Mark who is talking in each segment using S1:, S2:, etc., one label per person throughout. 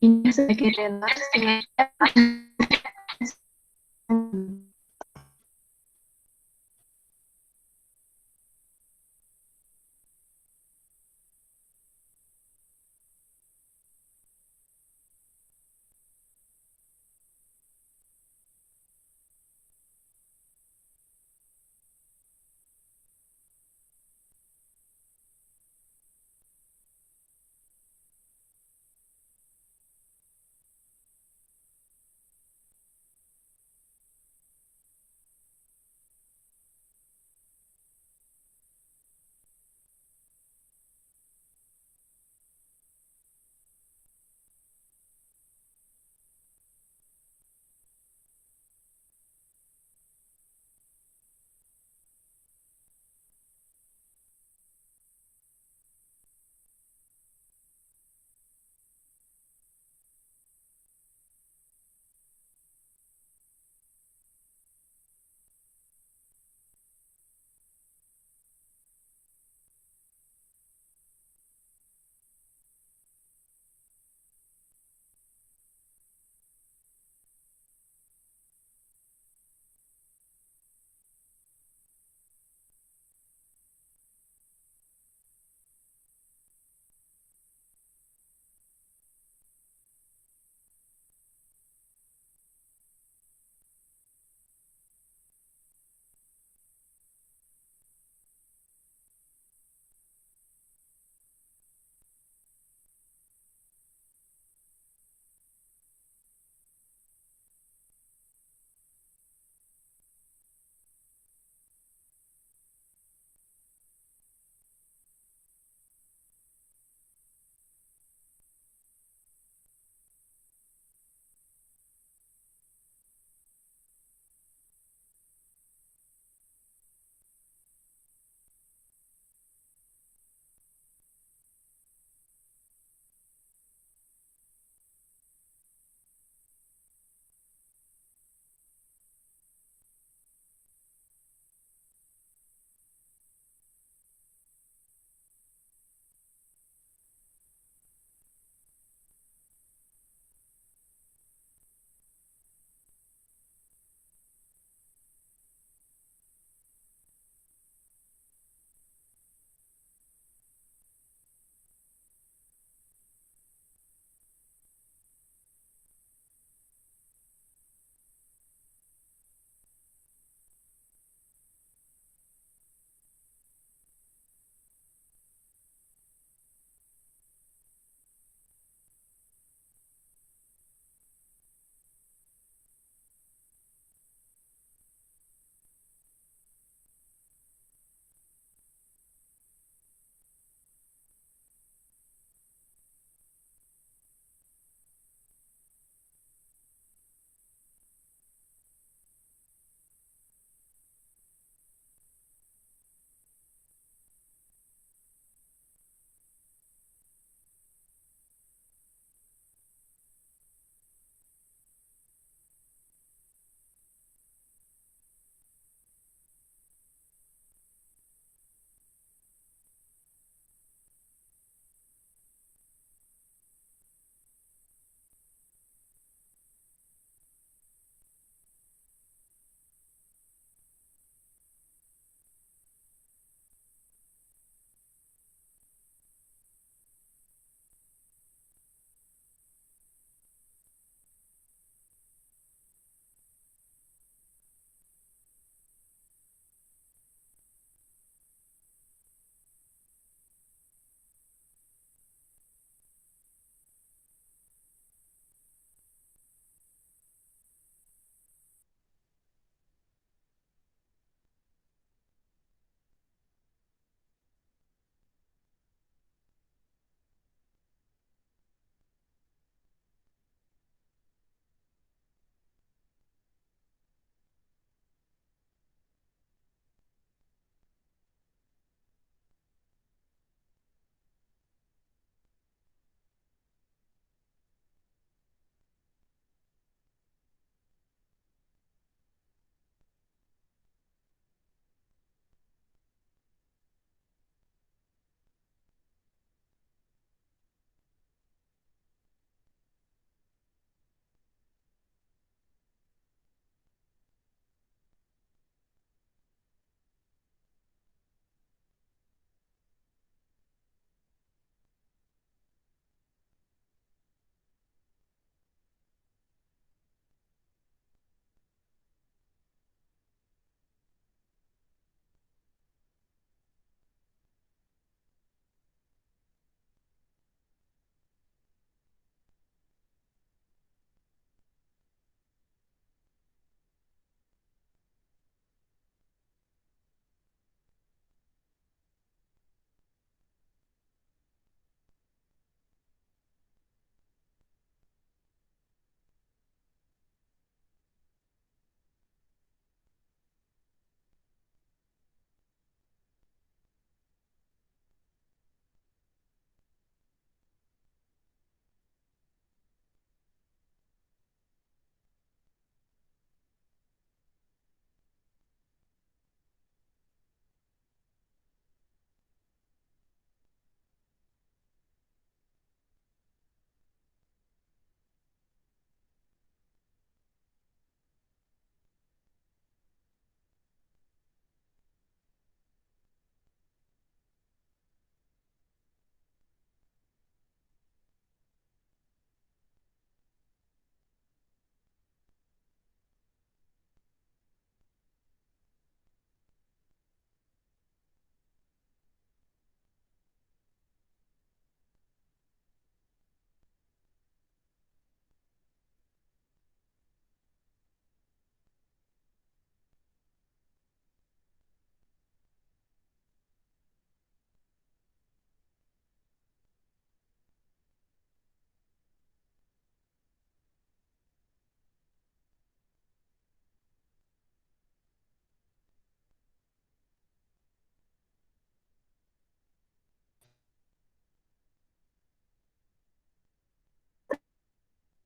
S1: Ini sebagai relasi.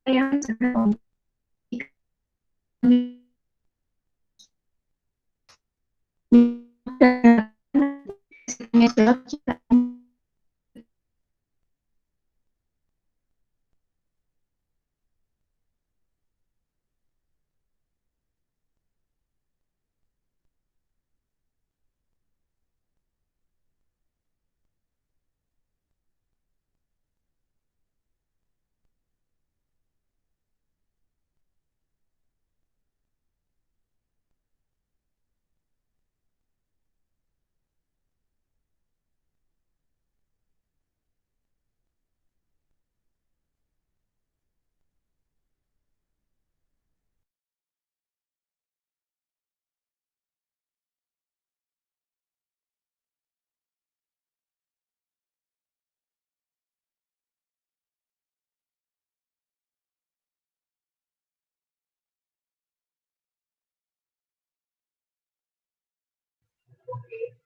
S1: yang sudah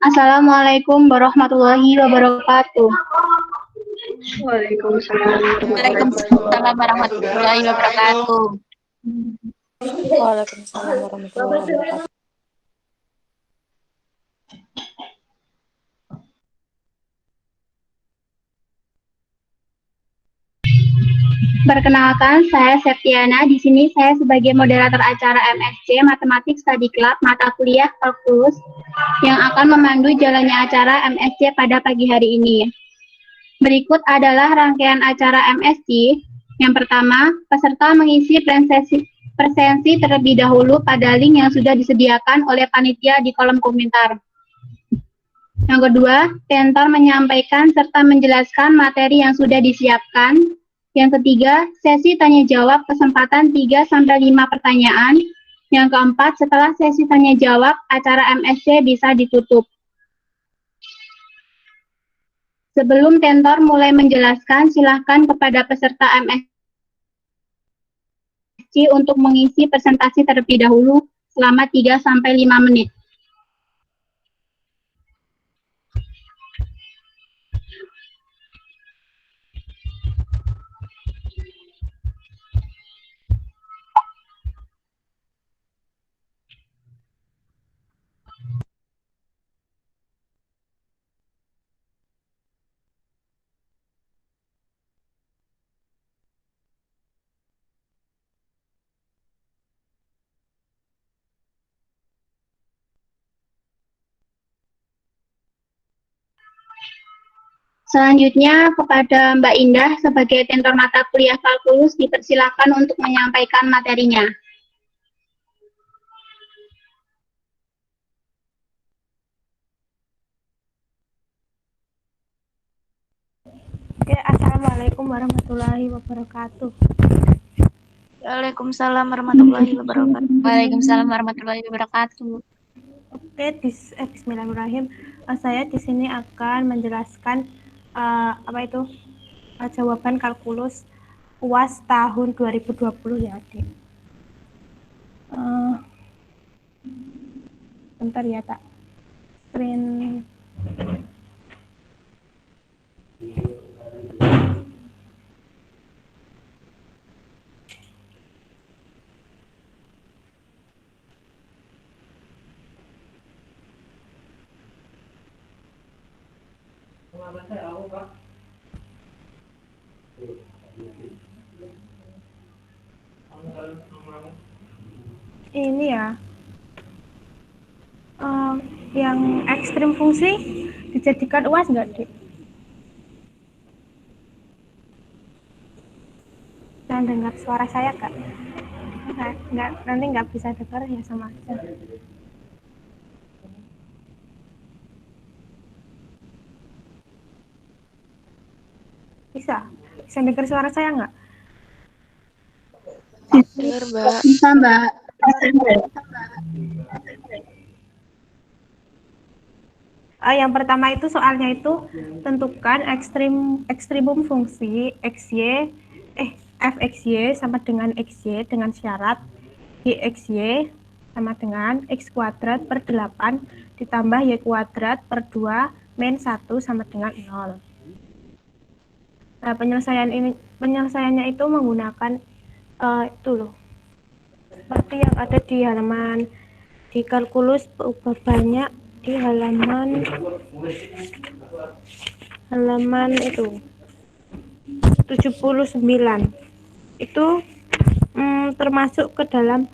S1: Assalamualaikum warahmatullahi wabarakatuh.
S2: Waalaikumsalam
S1: Waalaikumsalam warahmatullahi wabarakatuh.
S3: Waalaikumsalam warahmatullahi wabarakatuh.
S4: Perkenalkan, saya Septiana. Di sini saya sebagai moderator acara MSC Matematik Study Club mata kuliah kalkulus yang akan memandu jalannya acara MSC pada pagi hari ini. Berikut adalah rangkaian acara MSC. Yang pertama, peserta mengisi presensi terlebih dahulu pada link yang sudah disediakan oleh panitia di kolom komentar. Yang kedua, tentor menyampaikan serta menjelaskan materi yang sudah disiapkan. Yang ketiga, sesi tanya jawab kesempatan 3-5 pertanyaan. Yang keempat, setelah sesi tanya jawab, acara MSC bisa ditutup. Sebelum tentor mulai menjelaskan, silakan kepada peserta MSC untuk mengisi presentasi terlebih dahulu selama 3-5 menit. Selanjutnya kepada Mbak Indah sebagai tentor mata kuliah kalkulus dipersilakan untuk menyampaikan materinya.
S3: Oke, assalamualaikum warahmatullahi wabarakatuh.
S1: Waalaikumsalam warahmatullahi wabarakatuh. Waalaikumsalam warahmatullahi wabarakatuh.
S3: Oke, Bismillahirrahmanirrahim. Saya di sini akan menjelaskan jawaban kalkulus UAS tahun 2020 ya, Adik. Bentar ya, Tak. Screen. Ini ya, yang ekstrim fungsi dijadikan UAS nggak, Dik? Nah, dengar suara saya nggak? Nggak, nanti nggak bisa dengar ya sama aja. Bisa dengar suara saya nggak?
S2: Dengar, Mbak.
S4: Bisa, Mbak.
S3: Yang pertama itu soalnya itu tentukan ekstrimum fungsi fxy sama dengan xy dengan syarat gxy sama dengan x kuadrat per 8 ditambah y kuadrat per 2 min 1 sama dengan 0. Nah, penyelesaiannya itu menggunakan itu loh, seperti yang ada di halaman di kalkulus banyak di halaman itu 79 itu termasuk ke dalam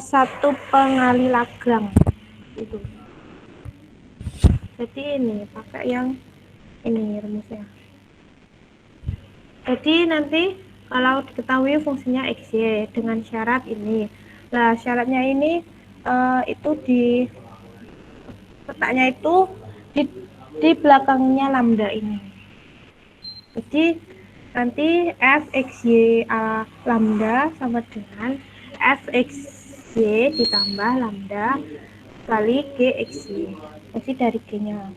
S3: satu pengali Lagrange itu. Jadi ini pakai yang ini rumusnya. Jadi nanti kalau diketahui fungsinya XY dengan syarat ini, nah syaratnya ini itu di letaknya itu di belakangnya lambda ini. Jadi nanti f x y lambda sama dengan f x y ditambah lambda kali g x y. Jadi dari g-nya.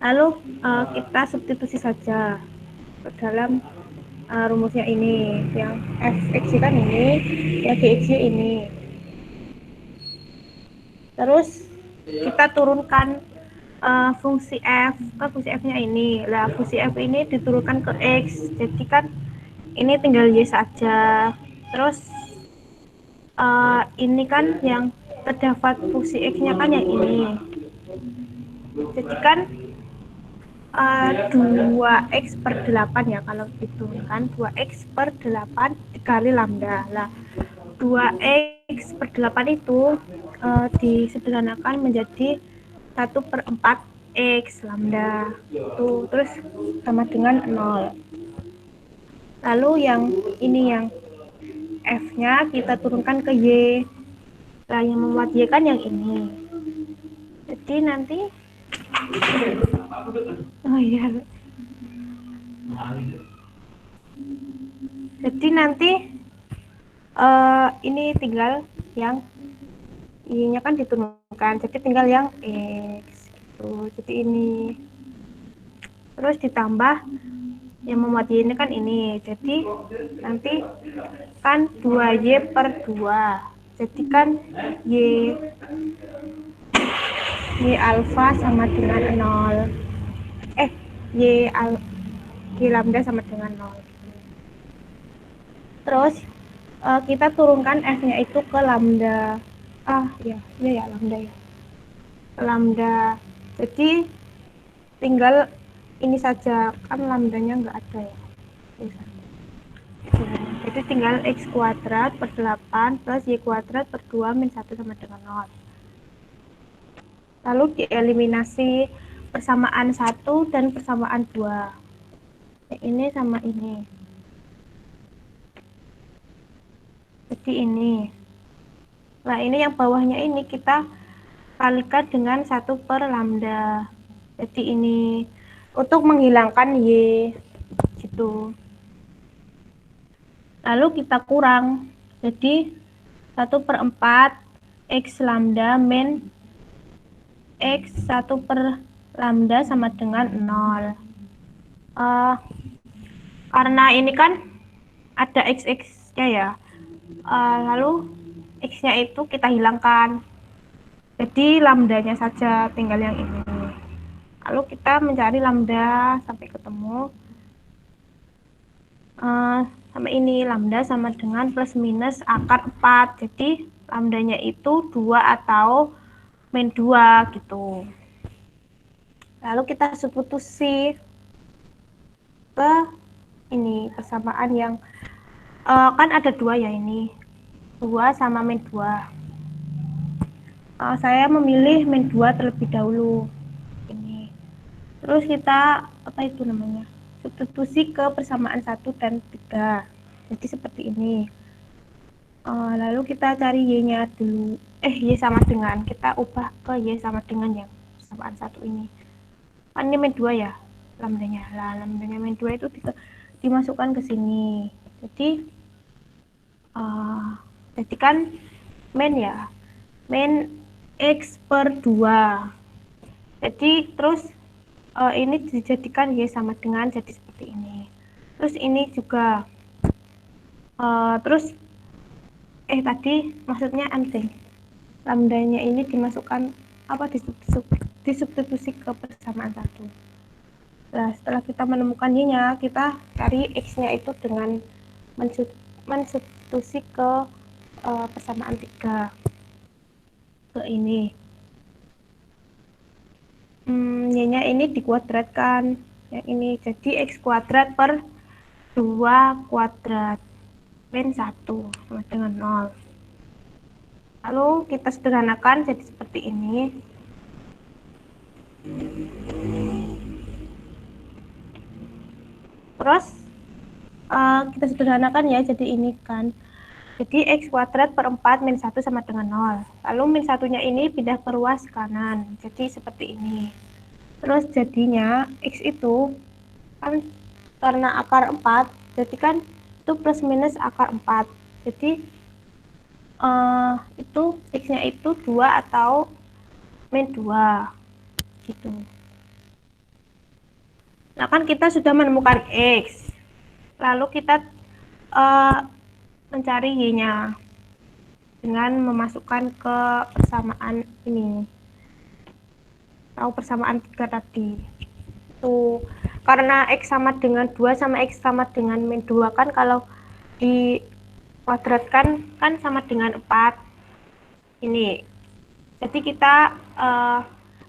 S3: Lalu kita substitusi saja ke dalam rumusnya ini, yang f x y kan ini, ya g x y ini. Terus kita turunkan fungsi f ke fungsi f-nya ini. Lah fungsi f ini diturunkan ke x, jadi kan ini tinggal y saja. Terus ini kan yang terdapat fungsi x-nya kan yang ini. Jadi kan 2x per 8 ya kalau diturunkan, 2x per 8 dikali lambda. Lah 2x per 8 itu disederhanakan menjadi 1/4 x lambda tuh, terus sama dengan 0. Lalu yang ini yang f-nya kita turunkan ke y. Nah yang memuat y kan yang ini. Jadi nanti jadi nanti ini tinggal yang y-nya kan diturunkan, jadi tinggal yang x gitu. Jadi ini terus ditambah yang memuat y ini kan ini, jadi nanti kan 2y per 2, jadi kan y alfa sama dengan 0, y lambda sama dengan 0. Terus kita turunkan f-nya itu ke lambda, lambda ya, lambda. Jadi tinggal ini saja, kan lambdanya nggak ada ya. Jadi tinggal x kuadrat per 8 plus y kuadrat per 2 min 1 sama dengan 0. Lalu dieliminasi persamaan 1 dan persamaan 2. Ini sama ini. Jadi ini. Nah ini yang bawahnya ini kita kalikan dengan 1 per lambda. Jadi ini untuk menghilangkan y gitu. Lalu kita kurang. Jadi 1/4 x lambda min x 1 per lambda sama dengan 0. Karena ini kan ada x-nya ya. Lalu x-nya itu kita hilangkan. Jadi lambdanya saja tinggal yang ini. Lalu kita mencari lambda sampai ketemu. Sama ini lambda sama dengan plus minus akar 4. Jadi lambdanya itu 2 atau min 2 gitu. Lalu kita substitusi ke ini persamaan yang kan ada 2 ya, ini 2 sama min 2. Saya memilih min 2 terlebih dahulu ini. Terus kita substitusi ke persamaan 1 dan 3. Jadi seperti ini. Lalu kita cari y-nya dulu. Y sama dengan, kita ubah ke y sama dengan yang persamaan 1 ini. Kan ini min 2 ya lambdanya. Lah lambdanya min 2 itu dimasukkan ke sini. Jadi kan min ya, min x per 2. Jadi terus ini dijadikan y sama dengan, jadi seperti ini. Terus ini juga terus tadi maksudnya anting lambdanya ini dimasukkan disubstitusi ke persamaan 1. Nah setelah kita menemukan y-nya, kita cari x-nya itu dengan mensubstitusi ke persamaan 3 ke ini. Y-nya ini dikuadratkan yang ini, jadi X kuadrat per 2 kuadrat min 1 sama dengan 0. Lalu kita sederhanakan jadi seperti ini. Terus kita sederhanakan ya, jadi ini kan. Jadi X kuadrat per 4 min 1 sama dengan 0. Lalu min 1-nya ini pindah ke ruas kanan. Jadi seperti ini. Terus jadinya X itu kan karena akar 4, jadi kan itu plus minus akar 4. Jadi itu X-nya itu 2 atau min 2. Gitu. Nah kan kita sudah menemukan X. Lalu kita mencari Y-nya dengan memasukkan ke persamaan ini. Tahu persamaan 3 tadi. Tuh, karena X sama dengan 2 sama X sama dengan min 2 kan kalau dikuadratkan kan sama dengan 4. Ini. Jadi kita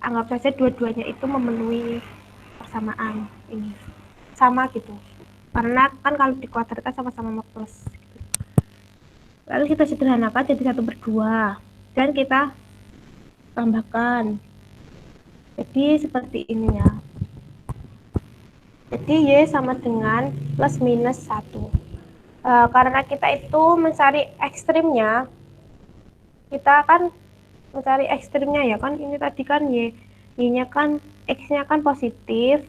S3: anggap saja dua-duanya itu memenuhi persamaan ini. Sama gitu. Karena kan kalau dikuadratkan sama-sama plus. Lalu kita sederhanakan jadi 1/2 dan kita tambahkan. Jadi seperti ini ya. Jadi Y sama dengan plus minus 1. Karena kita itu mencari ekstrimnya, kita akan mencari ekstrimnya ya kan. Ini tadi kan Y-nya kan, X-nya kan positif.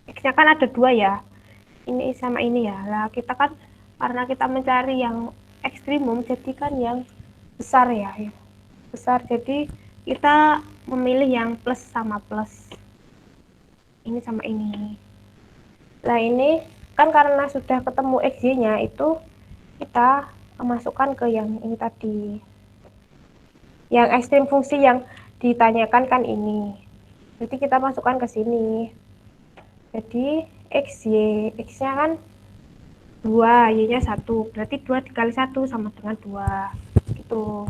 S3: X-nya kan ada 2 ya. Ini sama ini ya. Lah kita kan karena kita mencari yang ekstrimum, jadi kan yang besar ya. Besar, jadi kita memilih yang plus sama plus. Ini sama ini. Nah ini kan karena sudah ketemu XY-nya, itu kita masukkan ke yang ini tadi. Yang ekstrim fungsi yang ditanyakan kan ini. Jadi kita masukkan ke sini. Jadi XY, X-nya kan 2, Y-nya 1. Berarti 2 dikali 1 sama dengan 2. Gitu.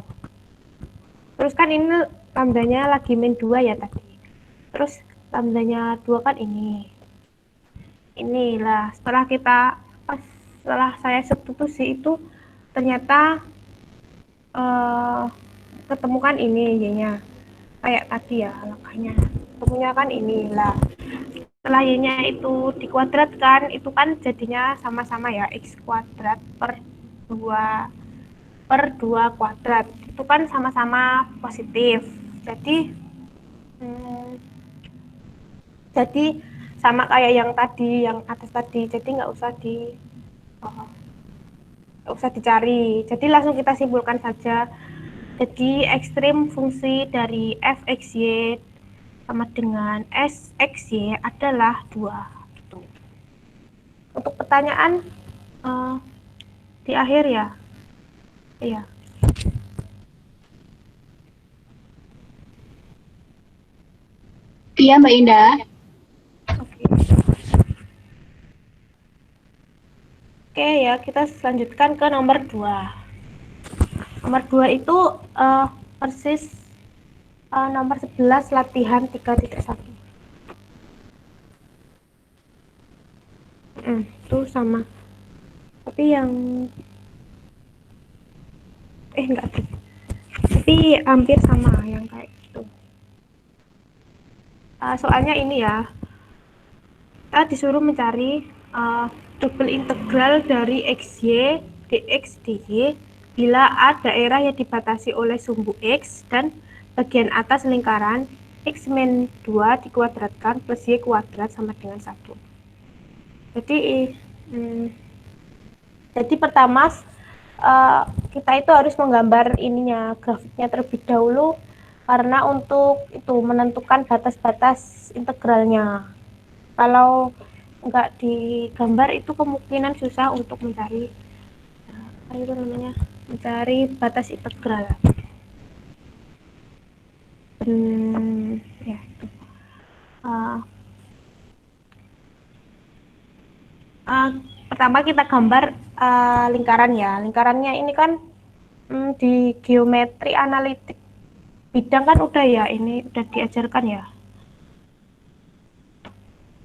S3: Terus kan ini lambdanya lagi min 2 ya tadi. Terus lambdanya 2 kan ini. Inilah setelah saya substitusi itu ternyata ketemukan ini Y-nya. Kayak tadi ya langkahnya. Ketemunya kan inilah. Setelah Y-nya itu dikuadratkan, itu kan jadinya sama-sama ya, X kuadrat per 2 kuadrat. Itu kan sama-sama positif. Jadi sama kayak yang tadi, yang atas tadi. Jadi nggak usah dicari. Jadi langsung kita simpulkan saja. Jadi ekstrim fungsi dari f(x,y) sama dengan s(x,y) adalah 2. Gitu. Untuk pertanyaan di akhir ya. Iya.
S4: Iya, Mbak Indah.
S3: Oke ya, kita selanjutkan ke nomor 2. Nomor 2 itu persis nomor 11 latihan 3.1. Itu sama. Tapi yang enggak tuh. Tapi hampir sama yang kayak gitu. Soalnya ini ya. Kita disuruh mencari double integral dari XY dx dy bila A daerah yang dibatasi oleh sumbu X dan bagian atas lingkaran X min 2 dikuadratkan plus Y kuadrat sama dengan 1. Jadi pertama kita itu harus menggambar ininya, grafiknya terlebih dahulu karena untuk itu menentukan batas-batas integralnya. Kalau nggak digambar itu kemungkinan susah untuk mencari mencari batas integral. Ya itu. pertama kita gambar lingkaran ya. Lingkarannya ini kan di geometri analitik bidang kan udah ya, ini udah diajarkan ya.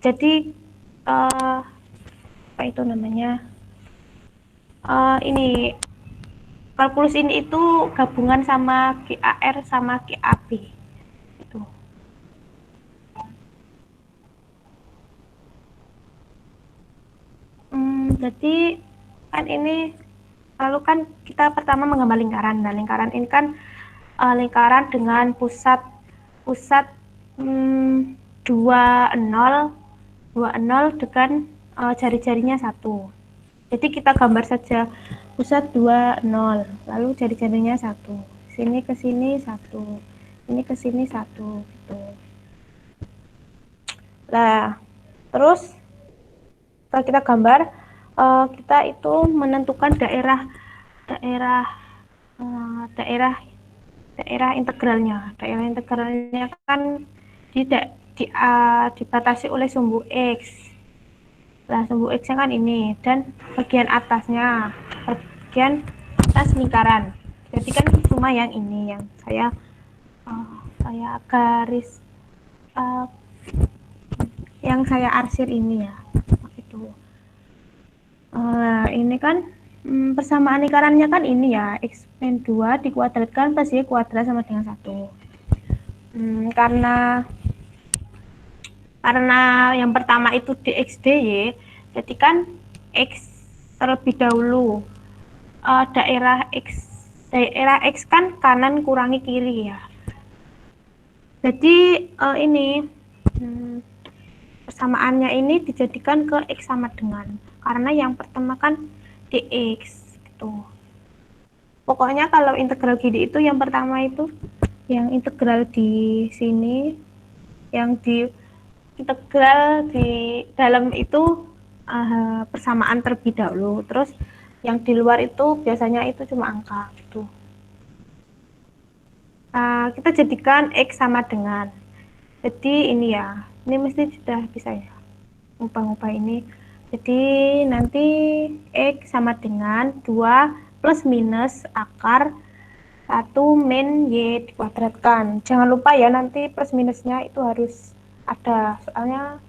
S3: Jadi apa itu namanya? Ini kalkulus ini itu gabungan sama GAR sama GAB. Itu. Jadi kan ini lalu kan kita pertama menggambar lingkaran. Nah, lingkaran ini kan lingkaran dengan pusat 2,0 dengan jari-jarinya 1. Jadi kita gambar saja pusat 2,0, lalu jari-jarinya 1. Sini ke sini 1. Ini ke sini 1 gitu. Nah, terus setelah kita gambar, kita itu menentukan daerah integralnya. Daerah integralnya kan dibatasi oleh sumbu X. Nah, sumbu X-nya kan ini, dan bagian atasnya, bagian atas lingkaran. Jadi kan cuma yang ini yang saya garis, yang saya arsir ini ya. Itu. Ini kan persamaan lingkarannya kan ini ya, X min 2 dikuadratkan plus Y kuadrat sama dengan 1. Karena yang pertama itu dx dy, jadi kan X terlebih dahulu, daerah X kan kanan kurangi kiri ya. Jadi ini persamaannya ini dijadikan ke X sama dengan, karena yang pertama kan dx gitu. Pokoknya kalau integral gini itu yang pertama itu yang integral di sini, yang di integral di dalam itu persamaan terlebih dahulu, terus yang di luar itu biasanya itu cuma angka gitu. Kita jadikan X sama dengan, jadi ini ya, ini mesti sudah bisa ya ngubah-ngubah ini. Jadi nanti X sama dengan 2 plus minus akar 1 min Y dikuadratkan. Jangan lupa ya, nanti plus minusnya itu harus ada, soalnya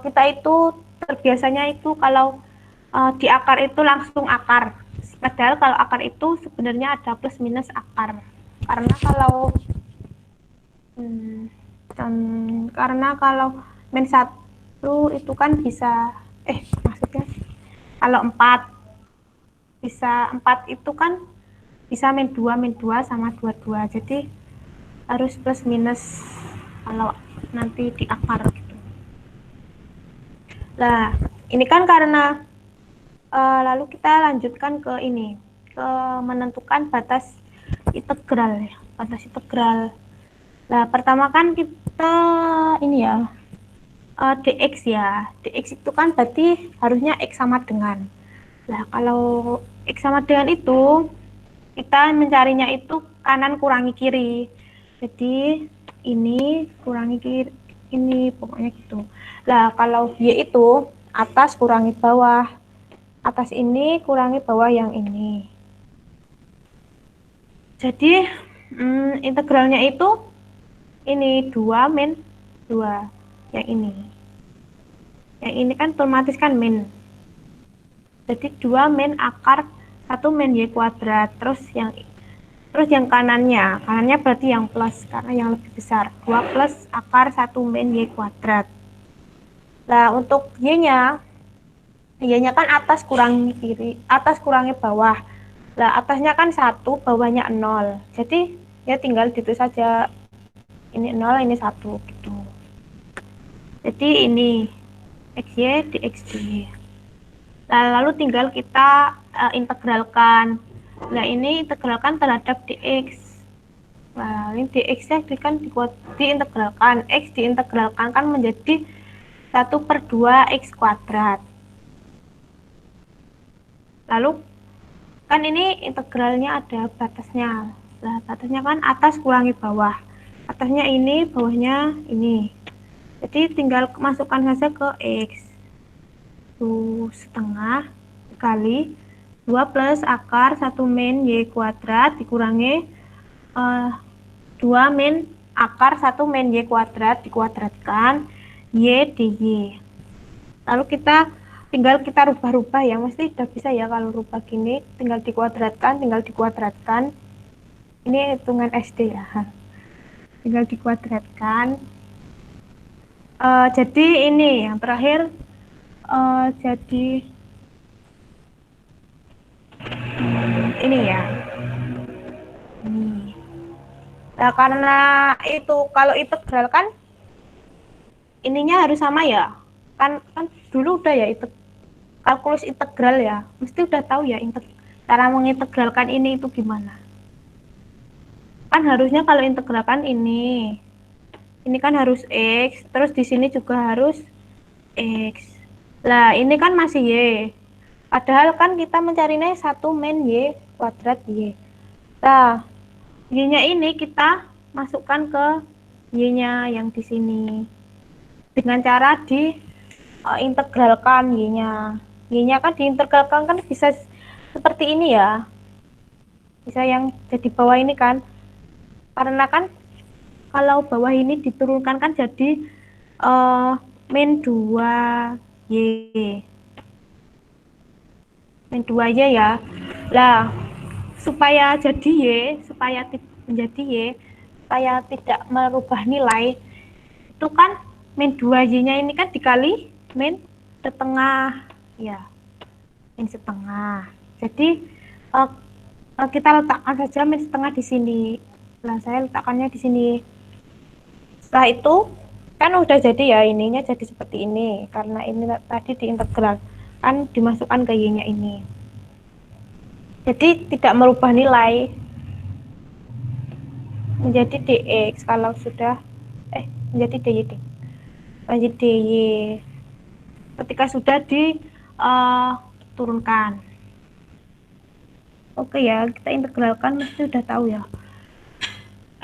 S3: kita itu terbiasanya itu kalau di akar itu langsung akar, padahal kalau akar itu sebenarnya ada plus minus akar, karena kalau min 1 itu kan bisa maksudnya kalau 4 itu kan bisa min 2 sama 22, jadi harus plus minus kalau nanti di akar gitu. Nah, ini kan karena lalu kita lanjutkan ke ini, ke menentukan batas integral ya, batas integral. Nah, pertama kan kita ini ya, dx ya, dx itu kan berarti harusnya X sama dengan. Nah, kalau X sama dengan itu kita mencarinya itu kanan kurangi kiri, jadi ini kurangi kiri, ini pokoknya gitu. Nah, kalau Y itu atas kurangi bawah, atas ini kurangi bawah yang ini. Jadi integralnya itu ini 2 min 2, yang ini. Yang ini kan otomatis kan min. Jadi 2 min akar 1 min Y kuadrat, terus yang kanannya berarti yang plus karena yang lebih besar, 2 plus akar 1 min Y kuadrat. Nah, untuk Y-nya kan atas kurangi kiri, atas kurangi bawah. Nah, atasnya kan 1, bawahnya 0. Jadi ya tinggal ditulis saja ini 0, ini 1 gitu. Jadi ini XY dx dy. Nah, lalu tinggal kita integralkan. Nah, ini integralkan terhadap dx. Nah, ini dx-nya kan diintegralkan. X diintegralkan kan menjadi 1/2 X kuadrat. Lalu kan ini integralnya ada batasnya. Nah, batasnya kan atas kurangi bawah. Atasnya ini, bawahnya ini. Jadi tinggal masukkan saja ke X. 1,5 kali 2 plus akar 1 min Y kuadrat dikurangi 2 min akar 1 min Y kuadrat dikuadratkan Y dy. Lalu kita tinggal rubah-rubah ya, mesti udah bisa ya kalau rubah gini, tinggal dikuadratkan. Ini hitungan SD ya, tinggal dikuadratkan. Jadi ini yang terakhir jadi ini ya. Nah, karena itu kalau integral kan ininya harus sama ya. Kan dulu udah ya itu kalkulus integral ya. Mesti udah tahu ya cara mengintegralkan ini itu gimana. Kan harusnya kalau integralkan ini kan harus X, terus di sini juga harus X. Lah, ini kan masih Y. Padahal kan kita mencarinya 1 min Y kuadrat Y. Nah, Y-nya ini kita masukkan ke Y-nya yang di sini. Dengan cara diintegralkan Y-nya. Y-nya kan diintegralkan kan bisa seperti ini ya. Bisa yang jadi bawah ini kan. Karena kan kalau bawah ini diturunkan kan jadi min 2Y. Min 2Y ya. Lah, supaya jadi Y, supaya menjadi Y, supaya tidak merubah nilai, itu kan min 2Y-nya ini kan dikali min setengah. Ya, min setengah. Jadi, kita letakkan saja min setengah di sini. Nah, saya letakkannya di sini. Setelah itu kan udah jadi ya, ininya jadi seperti ini karena ini tadi diintegral kan dimasukkan ke Y-nya ini. Jadi tidak merubah nilai menjadi dx kalau sudah menjadi dy menjadi dy ketika sudah diturunkan. Oke ya, kita integralkan mesti sudah tahu ya.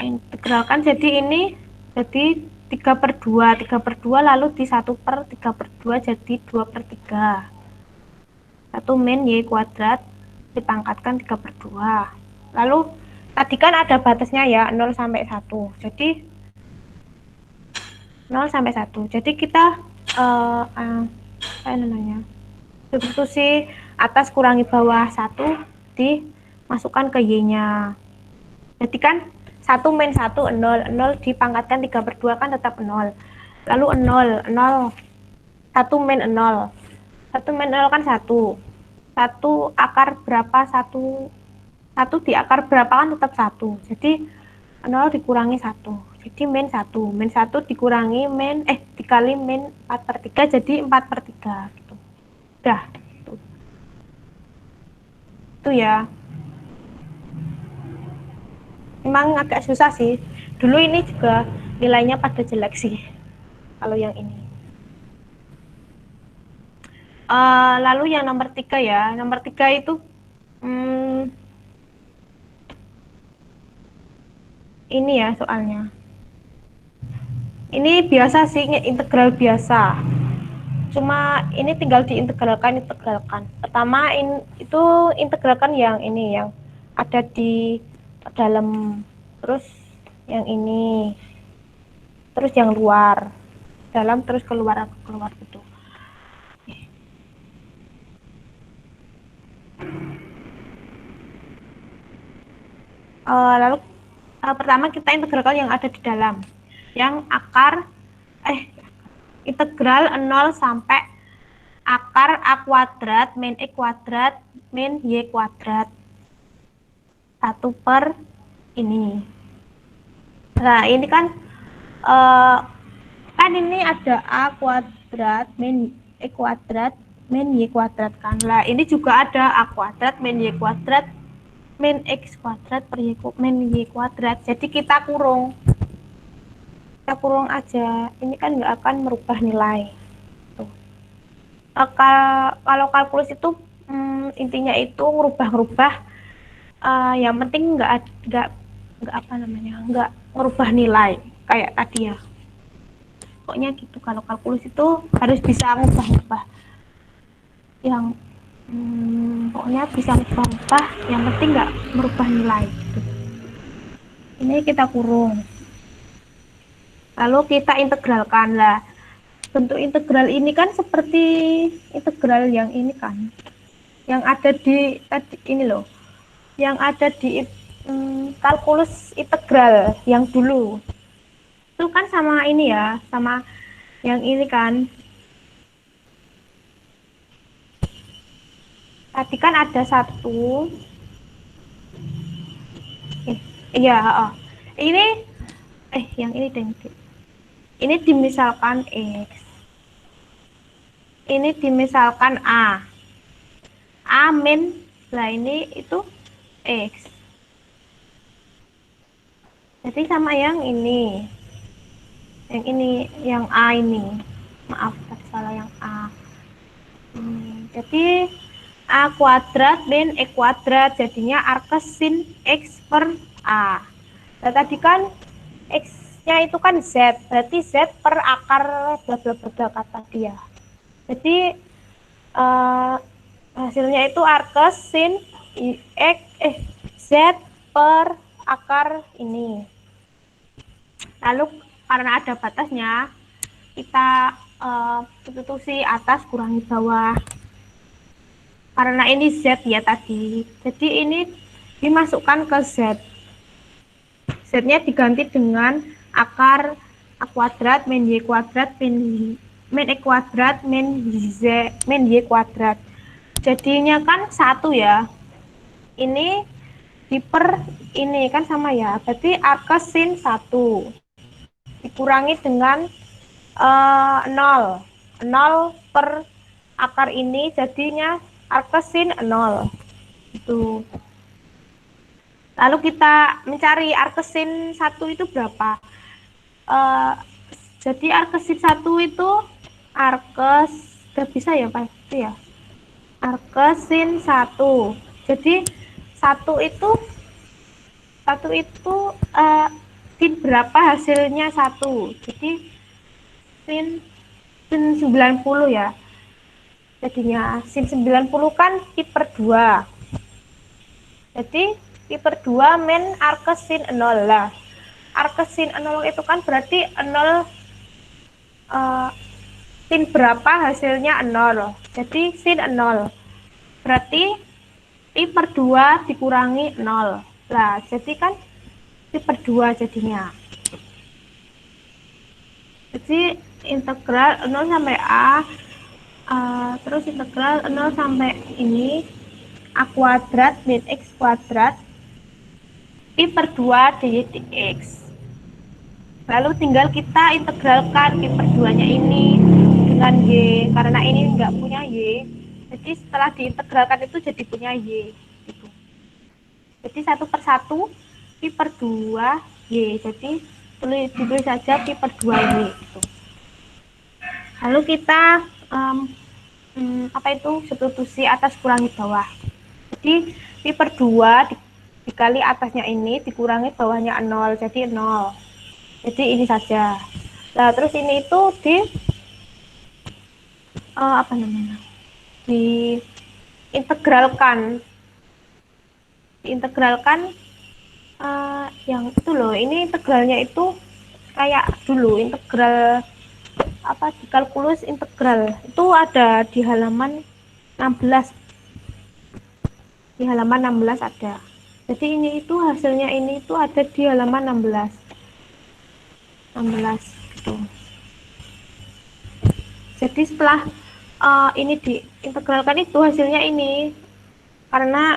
S3: Integralkan jadi ini jadi 3/2 lalu di 1/3/2 jadi 2/3. 1 min Y kuadrat dipangkatkan 3/2. Lalu tadi kan ada batasnya ya 0 sampai 1. Jadi 0 sampai 1. Jadi kita substitusi atas kurangi bawah 1 dimasukkan ke Y-nya. Jadi kan 1 min 1 0 dipangkatkan 3/2 kan tetap 0. Lalu 0 1 min 0. 1 min 0 kan 1. 1 akar berapa? 1 di akar berapa kan tetap 1. Jadi 0 dikurangi 1. Jadi min 1. Min 1 dikurangi dikali min 4/3 jadi 4/3 gitu. Udah. Itu ya. Memang agak susah sih. Dulu ini juga nilainya pada jelek sih. Kalau yang ini. Lalu yang nomor 3 ya. Nomor 3 itu ini ya soalnya. Ini biasa sih, integral biasa. Cuma ini tinggal diintegralkan. Pertama itu integralkan yang ini yang ada di dalam, terus yang ini, terus yang luar, dalam terus keluar gitu. Lalu pertama kita integralkan yang ada di dalam, yang akar integral 0 sampai akar A kuadrat min X kuadrat min Y kuadrat 1 per ini. Nah ini kan ini ada A kuadrat min X kuadrat min Y kuadrat kan. Lah ini juga ada A kuadrat min Y kuadrat min X kuadrat per min Y kuadrat. Jadi kita kurung aja. Ini kan nggak akan merubah nilai. Tuh. Kalau kalkulus itu intinya itu ngerubah yang penting nggak ngerubah nilai kayak tadi ya. Pokoknya gitu, kalau kalkulus itu harus bisa ngubah-ngubah. yang pokoknya bisa merubah, yang penting nggak merubah nilai gitu. Ini kita kurung, lalu kita integralkan. Lah, bentuk integral ini kan seperti integral yang ini kan, yang ada di tadi ini loh, yang ada di kalkulus integral yang dulu itu kan sama ini ya, sama yang ini kan. Tadi kan ada satu, iya, ini yang ini deh, ini dimisalkan x, ini dimisalkan a min, lah ini itu x, jadi sama yang ini, yang a ini, maaf tadi salah, yang a. Jadi a kuadrat min x kuadrat, jadinya arkesin x per a. Nah, tadi kan x-nya itu kan z, berarti z per akar bla bla bla kata dia. Jadi hasilnya itu arkesin x z per akar ini. Lalu karena ada batasnya, kita substitusi atas kurangi bawah. Karena ini z ya tadi, jadi ini dimasukkan ke z. Z-nya diganti dengan akar a kuadrat min y kuadrat min x kuadrat min y kuadrat. Jadinya kan 1 ya. Ini diper ini kan sama ya. Berarti arkesin 1 dikurangi dengan 0. 0 per akar ini jadinya arkesin 0. Itu. Lalu kita mencari arkesin 1 itu berapa? Jadi arkesin 1 itu gak bisa ya pasti ya. Arkesin 1. Jadi 1 itu sin berapa hasilnya 1. Jadi sin 90 ya. Jadinya sin 90 kan pi per 2. Jadi pi per 2 min arkesin 0 lah. Arkesin 0 itu kan berarti 0 sin berapa hasilnya 0. Jadi sin 0. Berarti pi per 2 dikurangi 0. Lah, jadi kan pi per 2 jadinya. Jadi integral 0 sampai a, terus integral 0 sampai ini a kuadrat min x kuadrat pi per 2 dy dx. Lalu tinggal kita integralkan pi per 2 nya ini dengan y, karena ini nggak punya y, jadi setelah diintegralkan itu jadi punya y gitu. Jadi 1 per 1 pi per 2 y, jadi ditulis saja pi per 2 y gitu. Lalu kita substitusi atas kurangi bawah. Jadi pi per 2 dikali atasnya ini dikurangi bawahnya 0, jadi 0. Jadi ini saja. Nah, terus ini itu diintegralkan. Yang itu loh, ini integralnya itu kayak dulu integral di kalkulus integral itu ada di halaman 16. Di halaman 16 ada. Jadi ini itu hasilnya ini itu ada di halaman 16 gitu. Jadi setelah ini diintegralkan itu hasilnya ini, karena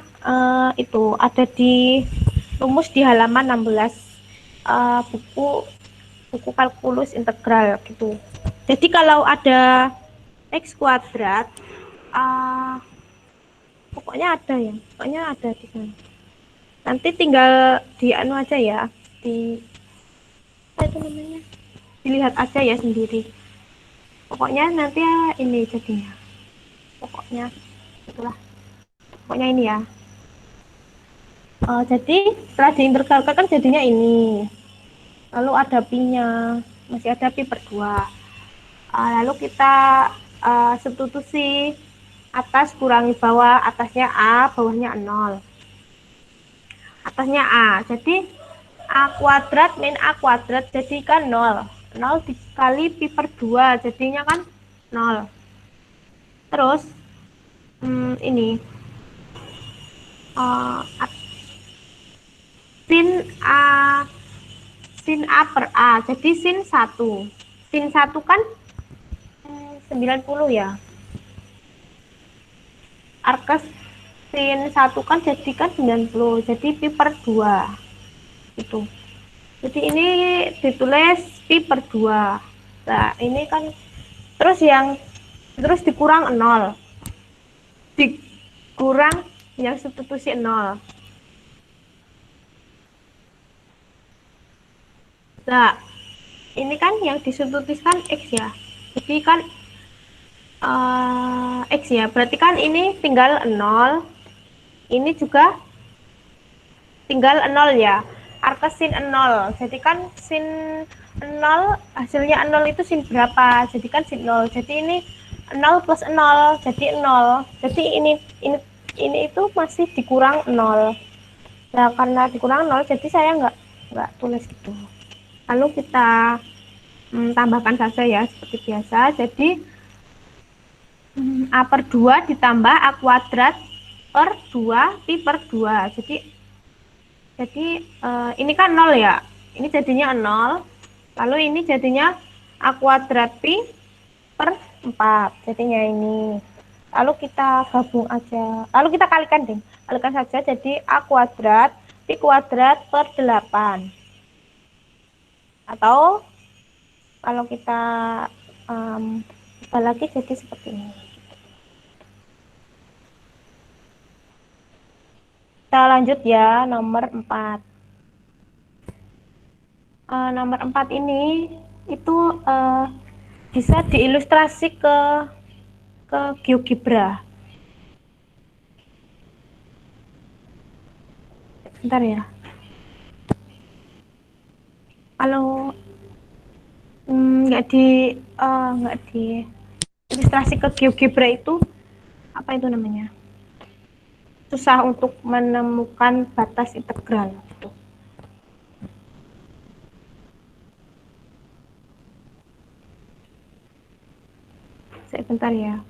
S3: itu ada di rumus di halaman 16 buku kalkulus integral gitu. Jadi kalau ada x kuadrat, pokoknya ada di sana. Nanti tinggal di aja ya, dilihat aja ya sendiri. Pokoknya nanti ya ini jadinya. Pokoknya itulah. Pokoknya ini ya. Jadi setelah diintegralkan kan jadinya ini. Lalu ada pi-nya, masih ada pi per 2. Lalu kita substitusi Atas kurangi bawah, atasnya A, bawahnya 0. Atasnya A, jadi A kuadrat min A kuadrat jadikan 0. 0 dikali pi per 2, jadinya kan 0. Terus, ini, sin A per A, jadi sin 1. Sin 1 kan 90 ya. Arkes sin 1 kan jadikan 90, jadi pi per 2 itu. Jadi ini ditulis pi per 2. Nah, ini kan terus dikurang 0. Dikurang yang substitusi 0. Nah, ini kan yang disubstitusikan X ya. Jadi kan X ya, berarti kan ini tinggal 0. Ini juga tinggal 0 ya. Arkes sin 0. Jadi kan sin 0 hasilnya 0 itu sin berapa? Jadi kan sin 0. Jadi ini 0 plus 0 jadi 0. Jadi ini itu masih dikurang 0. Nah, karena dikurang 0 jadi saya nggak tulis itu. Lalu kita tambahkan saja ya seperti biasa. Jadi A per 2 ditambah A kuadrat per 2 pi per 2. Jadi ini kan 0 ya. Ini jadinya 0. Lalu ini jadinya A kuadrat pi per 4. Jadinya ini. Lalu kita gabung aja. Lalu kita kalikan deh. Kalikan saja jadi A kuadrat pi kuadrat per 8. Atau kalau kita lagi jadi seperti ini. Kita lanjut ya, nomor 4. Nomor 4 ini itu bisa diilustrasi ke GeoGebra. Bentar ya. Kalau nggak di ilustrasi ke GeoGebra itu apa itu namanya? Susah untuk menemukan batas integral gitu. Sebentar ya.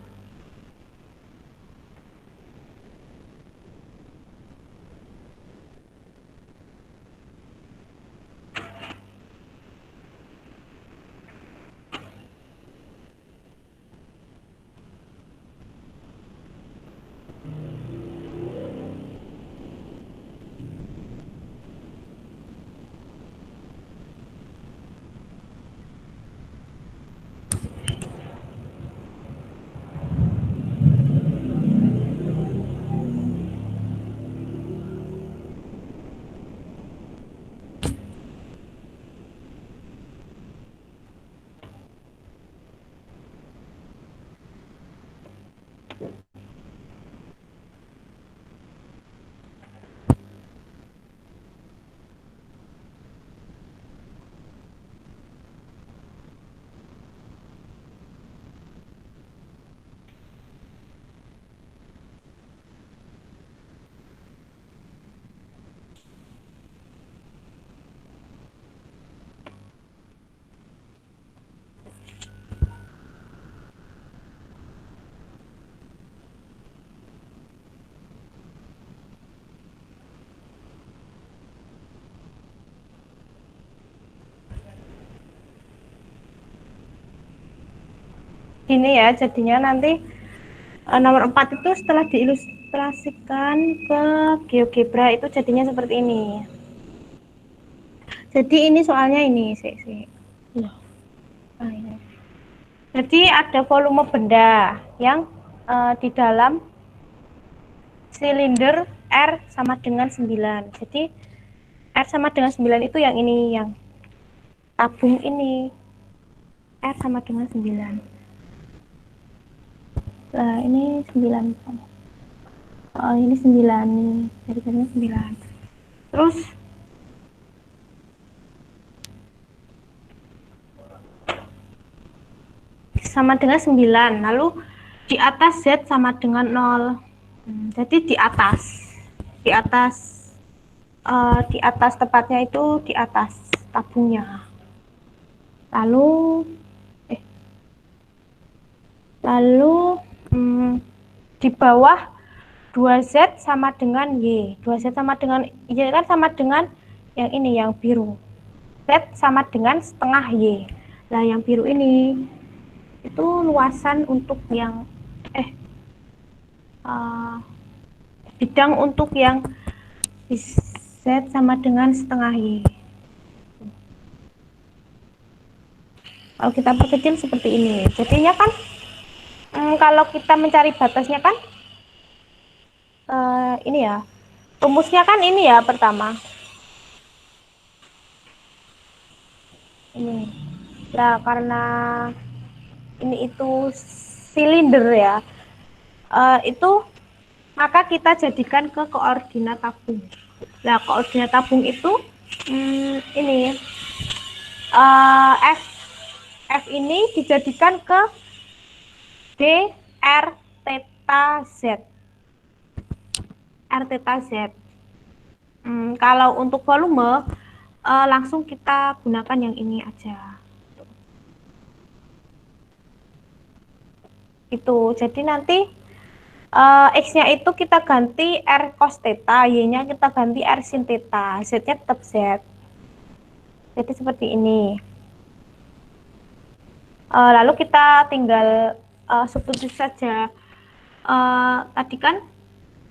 S3: Ini ya, jadinya nanti nomor 4 itu setelah diilustrasikan ke GeoGebra itu jadinya seperti ini. Jadi ini soalnya ini ini. Jadi ada volume benda yang di dalam silinder R sama dengan 9. Jadi R sama dengan 9 itu yang ini, yang tabung ini. R sama dengan 9. Nah, ini 9. Oh, ini 9 nih. Jadinya 9. Terus sama dengan 9. Lalu di atas Z sama dengan 0. Jadi di atas tepatnya itu di atas tabungnya. Lalu di bawah 2Z sama dengan Y. 2Z sama dengan Y kan sama dengan yang ini, yang biru. Z sama dengan setengah Y. Nah, yang biru ini itu luasan untuk yang bidang untuk yang Z sama dengan setengah Y. Kalau kita perkecil seperti ini, jadinya kan kalau kita mencari batasnya kan ini ya, rumusnya kan ini ya, pertama ini. Nah, karena ini itu silinder ya, itu maka kita jadikan ke koordinat tabung. Nah, koordinat tabung itu ini F ini dijadikan ke D R theta Z. R theta Z. Kalau untuk volume langsung kita gunakan yang ini aja. Itu. Jadi nanti X-nya itu kita ganti R cos theta, Y-nya kita ganti R sin theta, Z-nya tetap Z. Jadi seperti ini. Lalu kita tinggal substitusi saja. Tadi kan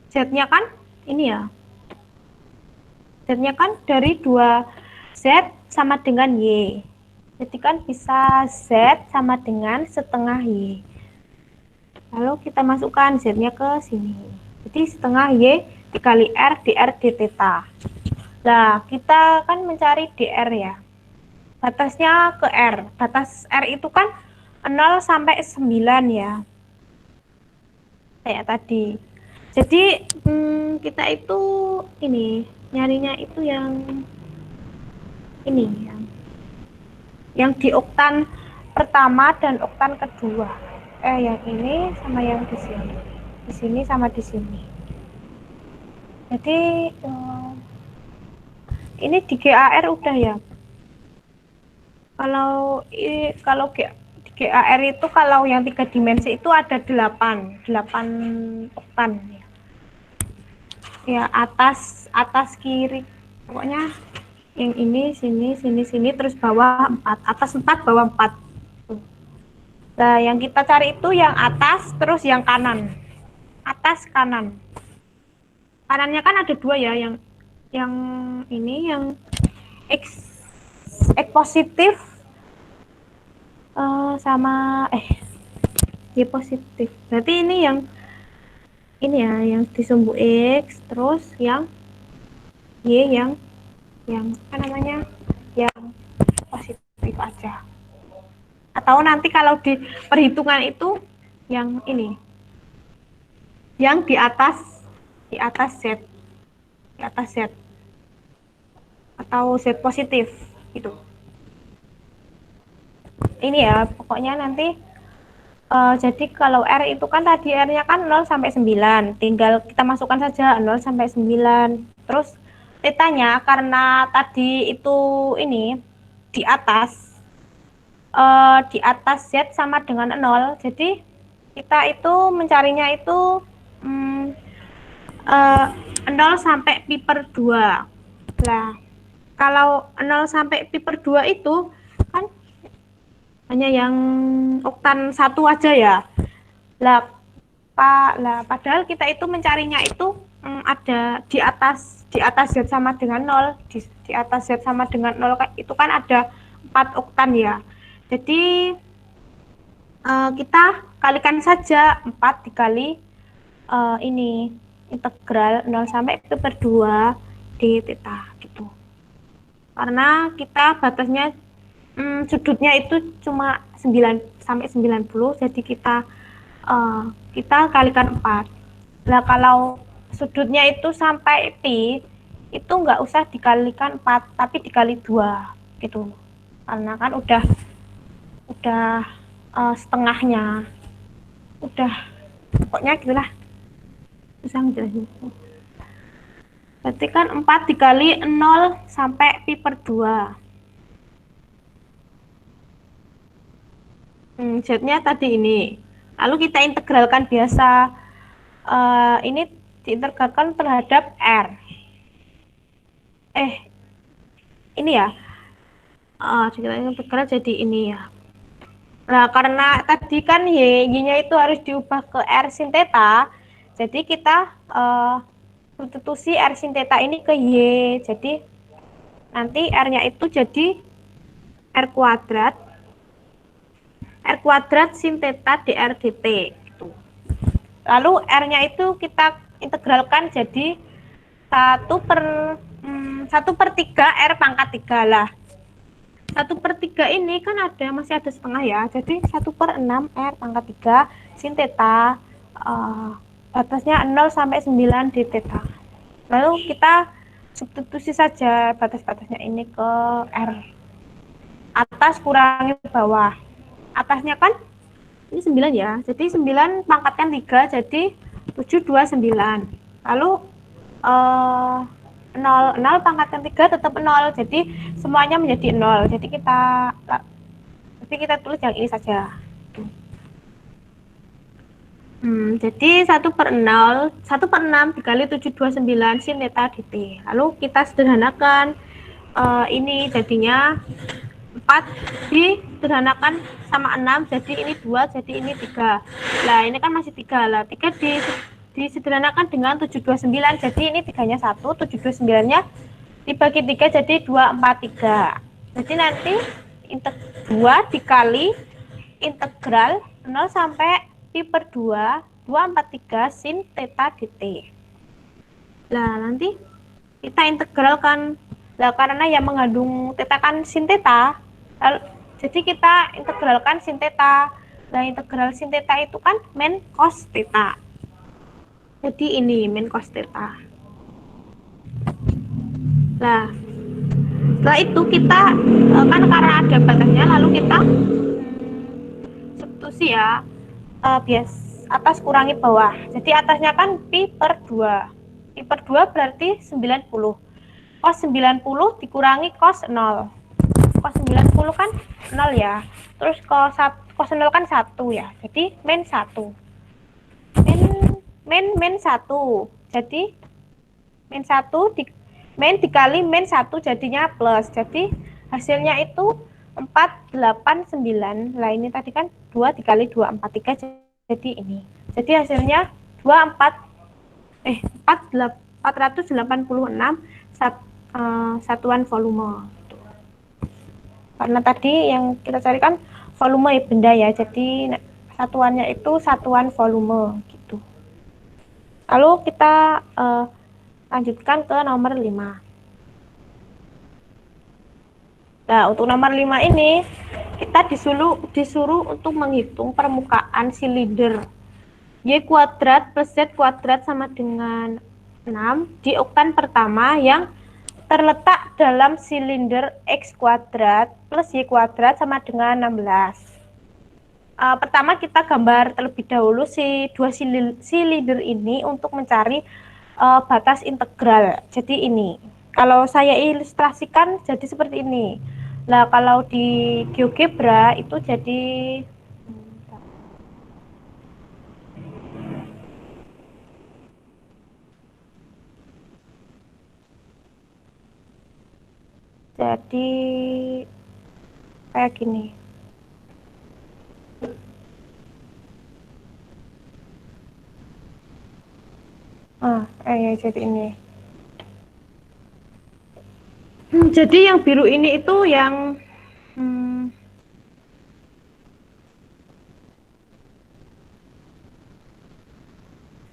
S3: Z-nya kan ini ya. Z-nya kan dari 2Z sama dengan Y. Jadi kan bisa Z sama dengan setengah Y. Lalu kita masukkan Z-nya ke sini. Jadi setengah Y dikali R dr d theta. Nah, kita kan mencari dr ya. Batasnya ke R. Batas R itu kan 0 sampai 9 ya. Kayak tadi. Jadi kita itu ini nyarinya itu yang ini yang di oktan pertama dan oktan kedua. Yang ini sama yang di sini. Di sini sama di sini. Jadi ini di GAR udah ya. Kalau GAR itu kalau yang 3 dimensi itu ada 8 oktan ya. Ya, atas kiri. Pokoknya yang ini sini terus bawah 4. Atas 4 bawah 4. Nah, yang kita cari itu yang atas terus yang kanan. Atas kanan. Kanannya kan ada 2 ya, yang ini yang X positif sama Y positif. Berarti ini yang ini ya, yang disumbu X, terus yang Y yang apa namanya, yang positif aja. Atau nanti kalau di perhitungan itu yang ini, yang di atas Z, di atas Z atau Z positif itu. Ini ya, pokoknya nanti jadi kalau R itu kan tadi R-nya kan 0 sampai 9, tinggal kita masukkan saja 0 sampai 9. Terus tetanya karena tadi itu ini di atas Z sama dengan 0, jadi kita itu mencarinya itu 0 sampai pi per 2. Nah, kalau 0 sampai pi per 2 itu kan hanya yang oktan 1 aja ya. Lah padahal kita itu mencarinya itu ada di atas Z sama dengan 0, di atas Z sama dengan 0 itu kan ada 4 oktan ya. Jadi kita kalikan saja 4 dikali ini integral 0 sampai pi per 2 d theta gitu. Karena kita batasnya sudutnya itu cuma 9 sampai 90, jadi kita kalikan 4. Nah, kalau sudutnya itu sampai pi, itu nggak usah dikalikan 4, tapi dikali 2 gitu. Karena kan udah setengahnya. udah pokoknya gitulah, susah ngejelasin. Berarti kan 4 dikali 0 sampai pi per 2. Z-nya tadi ini. Lalu kita integralkan biasa. Ini diintegralkan terhadap R. Ini ya. Kita integral jadi ini ya. Nah, karena tadi kan Y-nya itu harus diubah ke R sin theta. Jadi kita substitusi R sin theta ini ke Y. Jadi nanti R-nya itu jadi R kuadrat sin theta dr dt gitu. Lalu R-nya itu kita integralkan jadi 1/3 R pangkat 3 lah. 1/3 ini kan masih ada setengah ya. Jadi 1/6 R pangkat 3 sin theta, batasnya 0 sampai 9 di theta. Lalu kita substitusi saja batas-batasnya ini ke R. Atas kurangi bawah. Atasnya kan ini 9 ya. Jadi 9 pangkatkan 3 jadi 729. Lalu 0 pangkatkan 3 tetap 0. Jadi semuanya menjadi 0. Jadi kita tulis yang ini saja. Jadi 1/6 dikali 729 sin theta dt. Lalu kita sederhanakan, ini jadinya 4 disederhanakan sama 6, jadi ini 2, jadi ini 3. Nah, ini kan masih 3 lah. 3 disederhanakan dengan 729, jadi ini 3-nya 1, 729-nya dibagi 3 jadi 243. Jadi nanti 2 dikali integral 0 sampai pi per 2, 243 sin theta dt. Nah, nanti kita integralkan. Nah, karena yang mengandung theta kan sin theta, jadi kita integralkan sin theta. Nah, integral sin theta itu kan min cos theta. Jadi ini min cos theta. Nah, setelah itu kita kan karena ada batasnya, lalu kita substitusi ya, atas kurangi bawah. Jadi atasnya kan pi per 2. Pi per 2 berarti 90. Cos 90 dikurangi cos 0. Cos 90 kan 0 ya. Terus cos 0 kan 1 ya. Jadi min 1. Min 1. Jadi min 1 dikali min 1 jadinya plus. Jadi hasilnya itu 489. Lah ini tadi kan 2 dikali 243 jadi ini. Jadi hasilnya 486 satuan volume. Karena tadi yang kita carikan volume benda ya, jadi satuannya itu satuan volume gitu. Lalu kita lanjutkan ke nomor 5. Nah, untuk nomor 5 ini kita disuruh untuk menghitung permukaan silinder Y kuadrat plus Z kuadrat sama dengan 6 di oktan pertama yang terletak dalam silinder X kuadrat plus Y kuadrat sama dengan 16. Pertama kita gambar terlebih dahulu si dua silinder ini untuk mencari batas integral. Jadi ini, kalau saya ilustrasikan jadi seperti ini. Nah, kalau di GeoGebra itu jadi kayak gini. Ya jadi ini. Jadi yang biru ini itu yang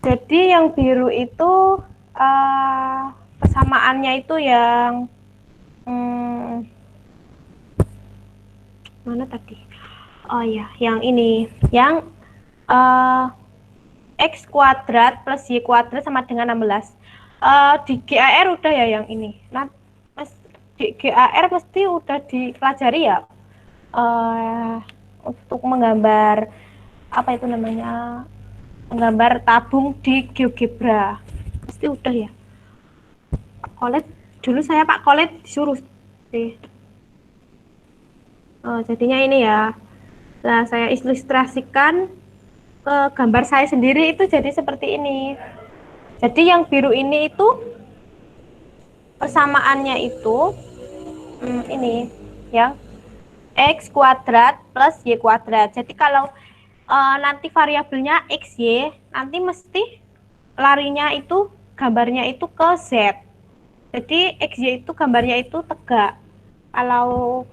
S3: jadi yang biru itu persamaannya itu yang mana tadi? Oh ya, yang ini, yang X kuadrat plus Y kuadrat sama dengan 16. Di GAR udah ya yang ini. Nah, di GAR pasti udah dipelajari ya untuk menggambar apa itu namanya, menggambar tabung di GeoGebra. Pasti udah ya. Pak Kolet, dulu saya Pak Kolet disuruh sih. Jadinya ini ya. Nah, saya ilustrasikan ke gambar saya sendiri itu jadi seperti ini. Jadi yang biru ini itu persamaannya itu ini ya, X kuadrat plus Y kuadrat. Jadi kalau nanti variabelnya X, Y, nanti mesti larinya itu gambarnya itu ke Z. Jadi X, Y itu gambarnya itu tegak. Kalau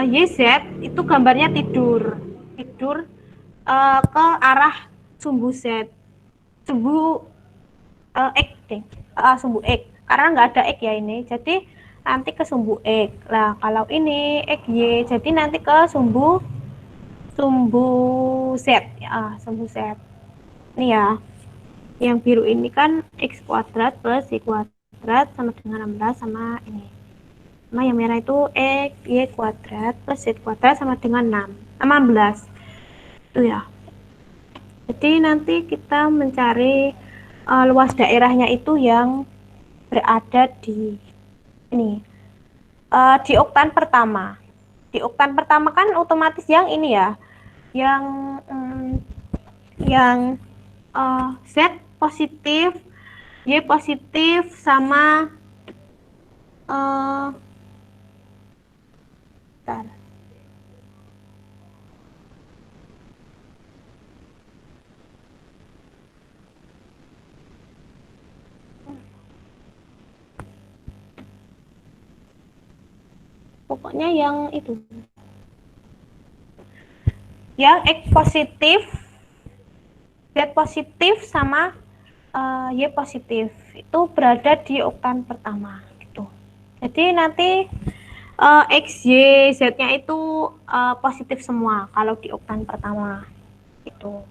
S3: Y, Z itu gambarnya tidur. Tidur ke arah sumbu Z. Sumbu X deh. Sumbu X. Karena nggak ada X ya ini. Jadi nanti ke sumbu X. Nah, kalau ini X, Y, jadi nanti ke sumbu Z ya, sumbu Z ini ya, yang biru ini kan X kuadrat plus Y kuadrat sama dengan 16 sama ini, sama yang merah itu X Y kuadrat plus Z kuadrat sama dengan 16 itu ya. Jadi nanti kita mencari luas daerahnya itu yang berada di ini, di oktan pertama. Di oktan pertama kan otomatis yang ini ya, yang Z positif, Y positif sama bentar. Pokoknya yang itu, yang X positif, Z positif sama Y positif itu berada di oktan pertama gitu. Jadi nanti X, Y, Z-nya itu positif semua kalau di oktan pertama gitu.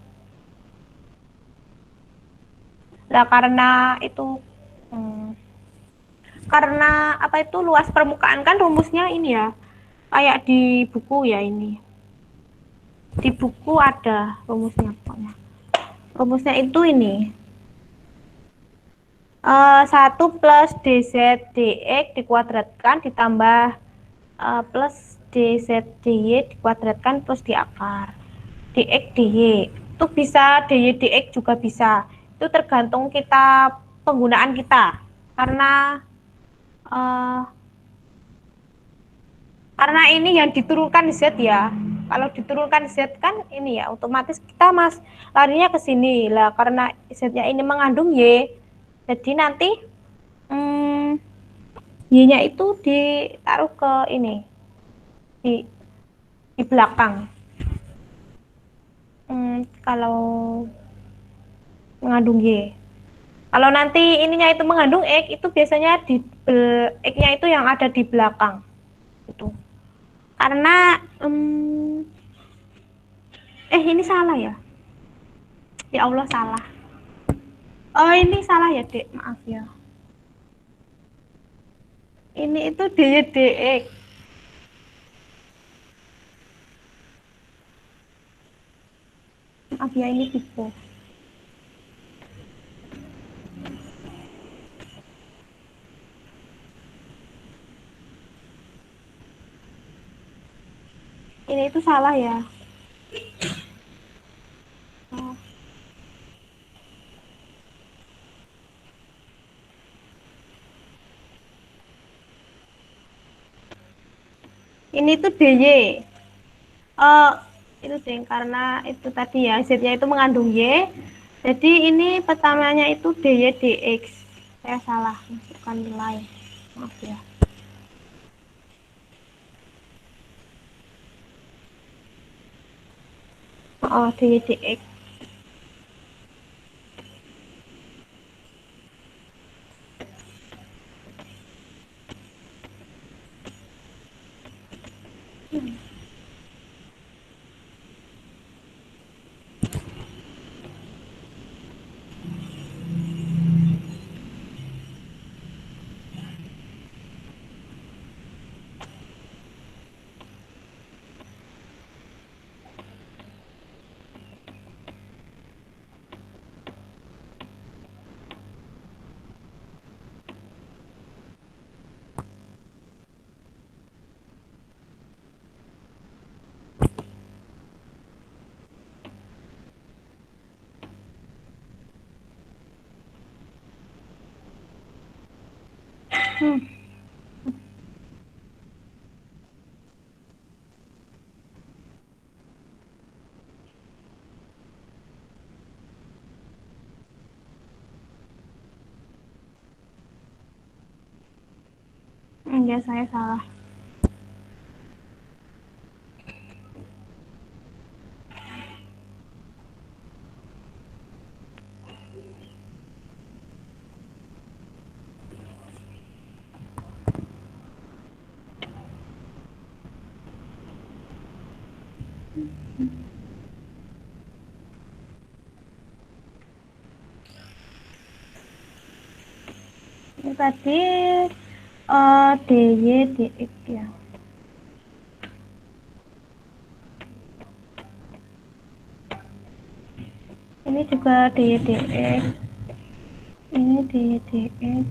S3: Nah, karena itu karena apa itu luas permukaan kan rumusnya ini ya, kayak di buku ya, ini di buku ada rumusnya. Pokoknya rumusnya itu ini 1 plus dz dx dikuadratkan ditambah plus dz dy dikuadratkan plus di akar dx dy. Itu bisa dy dx juga bisa, itu tergantung kita penggunaan kita, karena ini yang diturunkan Z ya. Kalau diturunkan Z kan ini ya, otomatis kita larinya ke sini lah, karena Z-nya ini mengandung Y. Jadi nanti Y-nya itu ditaruh ke ini, di belakang. Kalau mengandung Y. Kalau nanti ininya itu mengandung X, itu biasanya X-nya itu yang ada di belakang. Itu. Karena ini salah ya. Ya Allah, salah. Oh, ini salah ya, Dek. Maaf ya. Ini itu DYDX. Maaf ya, ini tipe. Ini itu salah ya. Oh. Ini tuh DY. Itu deh, karena itu tadi ya, Z-nya itu mengandung Y. Jadi ini pertamanya itu DYDX. Saya salah, bukan nilai. Maaf ya. Oh, DYDX. Hmm. Enggak, saya salah. Ini tadi DY, DX ya. Ini juga DY, DX. Ini DY, DX.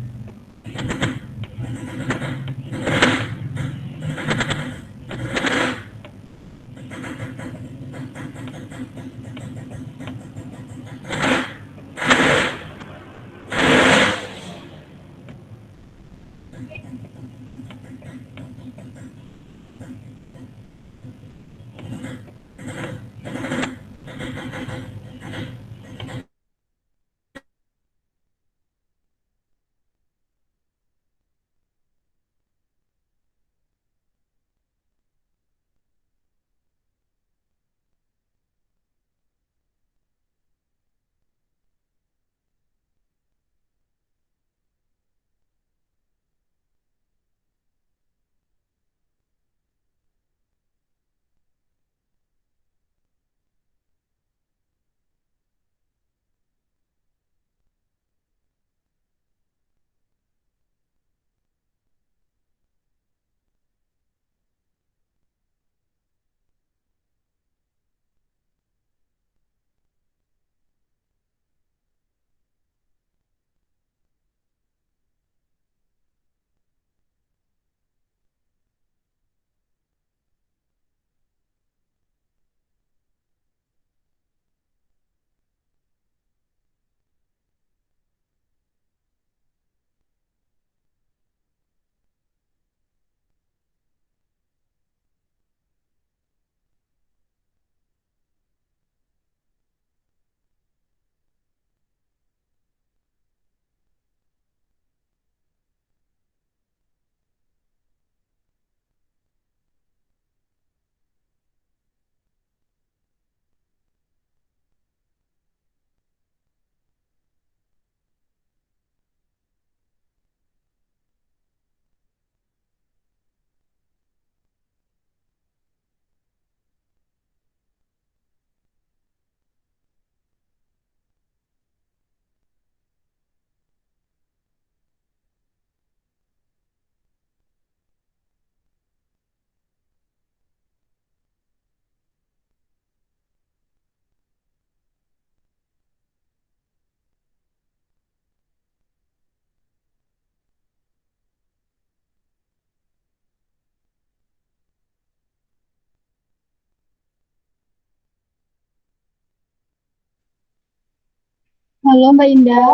S4: Halo Mbak Indah.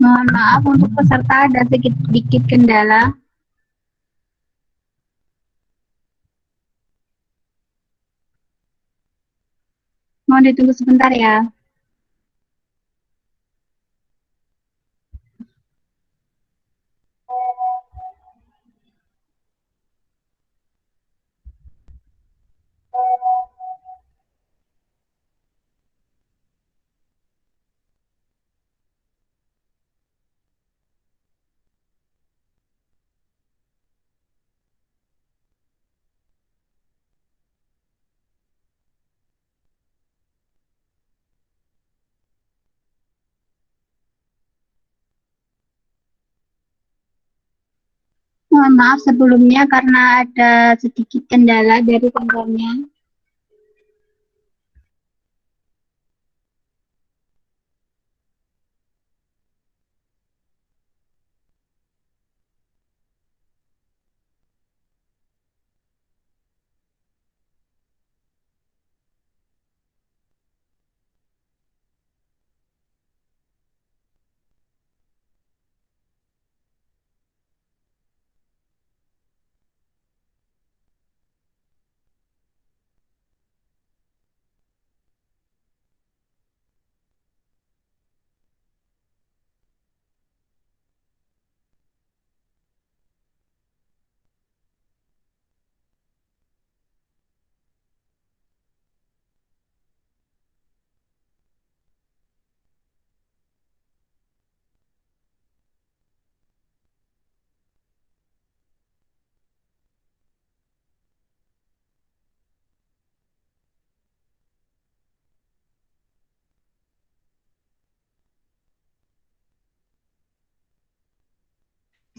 S4: Mohon maaf untuk peserta ada sedikit kendala. Mohon ditunggu sebentar ya. Mohon maaf sebelumnya karena ada sedikit kendala dari kompornya.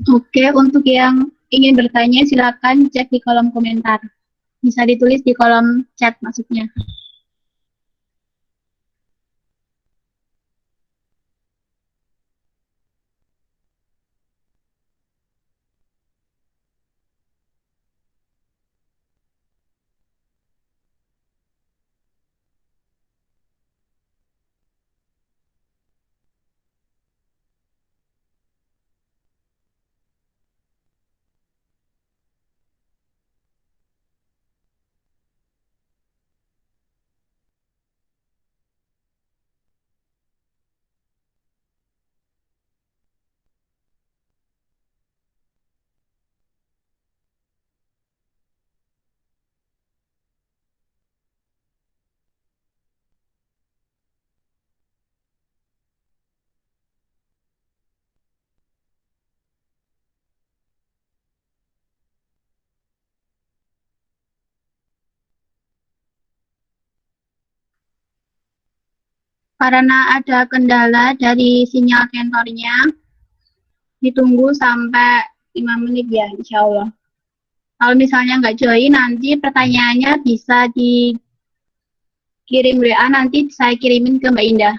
S4: Oke, untuk yang ingin bertanya silakan cek di kolom komentar. Bisa ditulis di kolom chat maksudnya. Karena ada kendala dari sinyal kantornya, ditunggu sampai 5 menit ya, insya Allah. Kalau misalnya nggak join, nanti pertanyaannya bisa dikirim WA, nanti saya kirimin ke Mbak Indah.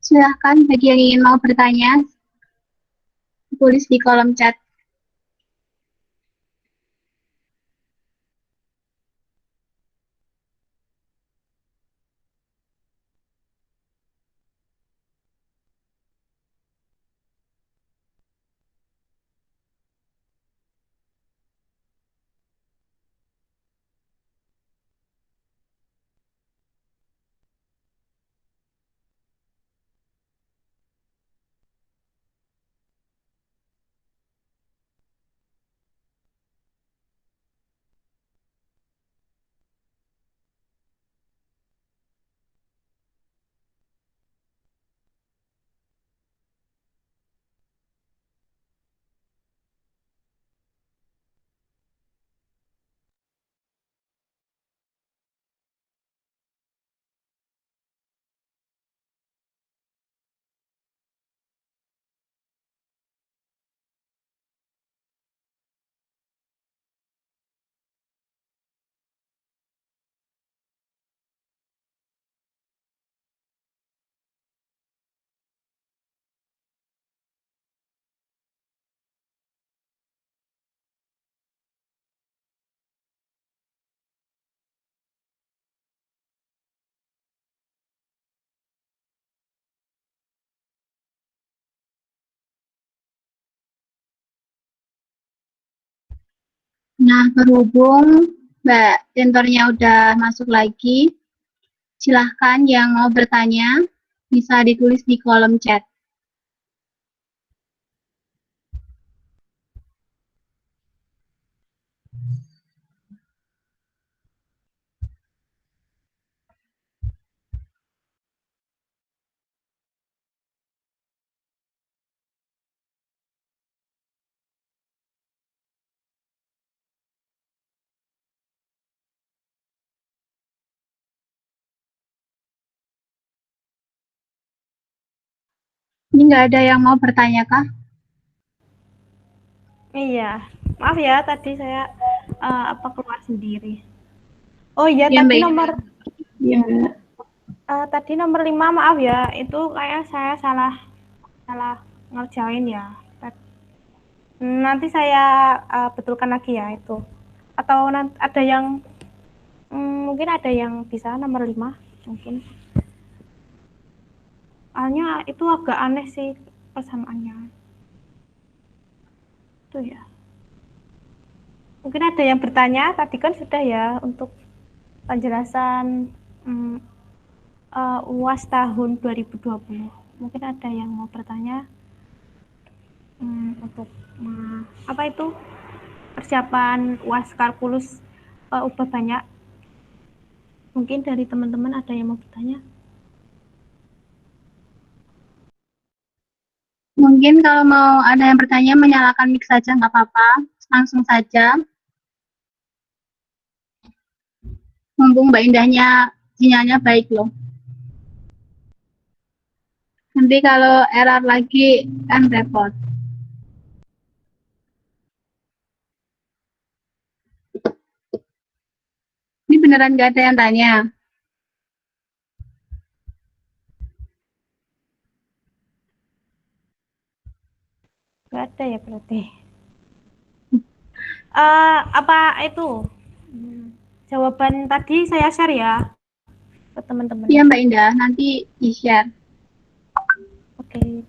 S4: Silahkan bagi yang ingin mau bertanya, tulis di kolom chat. Nah, berhubung Mbak tentornya udah masuk lagi, silahkan yang mau bertanya bisa ditulis di kolom chat. Ini nggak ada yang mau bertanya kah?
S3: Iya, maaf ya tadi saya keluar sendiri. Oh iya,
S4: Ya,
S3: tadi
S4: Mbak Ida.
S3: nomor
S4: Ya.
S3: tadi nomor 5 maaf ya, itu kayak saya salah salah ngerjain ya. Nanti saya betulkan lagi ya itu. Atau nanti ada yang mungkin ada yang bisa nomor 5 mungkin. Soalnya itu agak aneh sih persamaannya. Itu ya. Mungkin ada yang bertanya, tadi kan sudah ya untuk penjelasan UAS tahun 2020. Mungkin ada yang mau bertanya untuk apa itu persiapan UAS kalkulus ubah banyak. Mungkin dari teman-teman ada yang mau bertanya.
S4: Mungkin kalau mau ada yang bertanya, menyalakan mic saja, nggak apa-apa. Langsung saja. Mumpung Mbak Indahnya sinyalnya baik loh. Nanti kalau error lagi kan repot. Ini beneran nggak ada yang tanya.
S3: Nggak ada ya berarti. Apa itu jawaban tadi saya share ya ke teman-teman.
S4: Iya Mbak Indah, nanti di-share.
S3: Oke.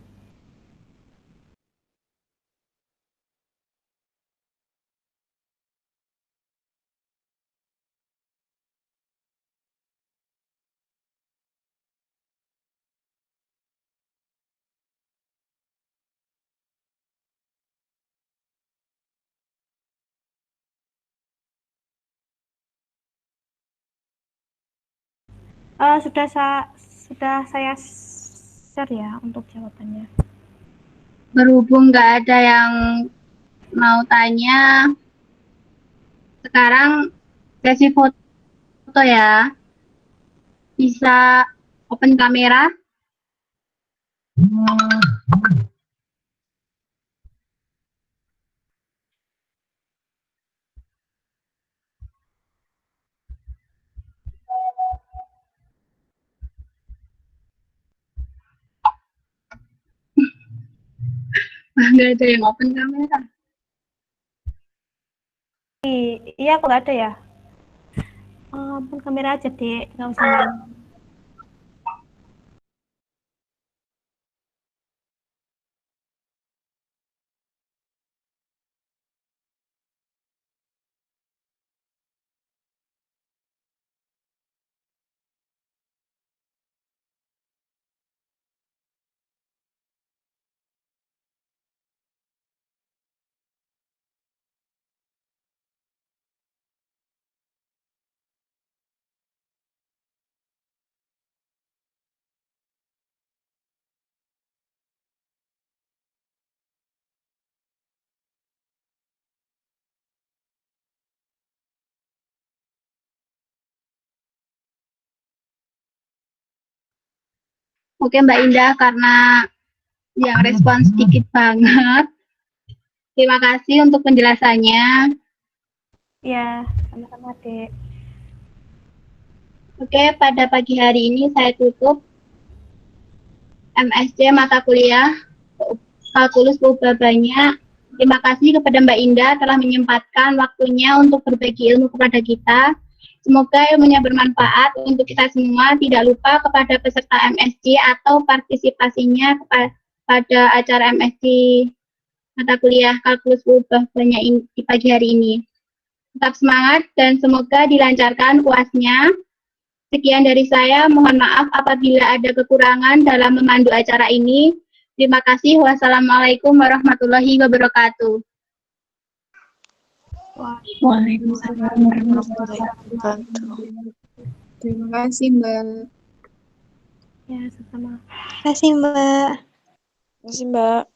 S3: Sudah saya share ya untuk jawabannya.
S4: Berhubung nggak ada yang mau tanya, sekarang sesi foto ya. Bisa open kamera. Nggak ada yang open kamera.
S3: Iya, kok nggak ada ya? Open kamera aja deh, nggak usah main.
S4: Oke Mbak Indah, karena yang respon sedikit banget. Terima kasih untuk penjelasannya.
S3: Ya, sama-sama dek.
S4: Oke, pada pagi hari ini saya tutup MSC mata kuliah kalkulus berubah banyak. Terima kasih kepada Mbak Indah telah menyempatkan waktunya untuk berbagi ilmu kepada kita. Semoga ilmunya bermanfaat untuk kita semua. Tidak lupa kepada peserta MSC atau partisipasinya pada acara MSC mata kuliah kalkulus berubah banyak di pagi hari ini. Tetap semangat dan semoga dilancarkan UAS-nya. Sekian dari saya, mohon maaf apabila ada kekurangan dalam memandu acara ini. Terima kasih. Wassalamualaikum warahmatullahi wabarakatuh.
S1: Waalaikumsalam warahmatullahi wabarakatuh.
S2: Terima kasih, Mbak.
S3: Ya, sama.
S2: Terima kasih, Mbak.
S1: Terima kasih, Mbak.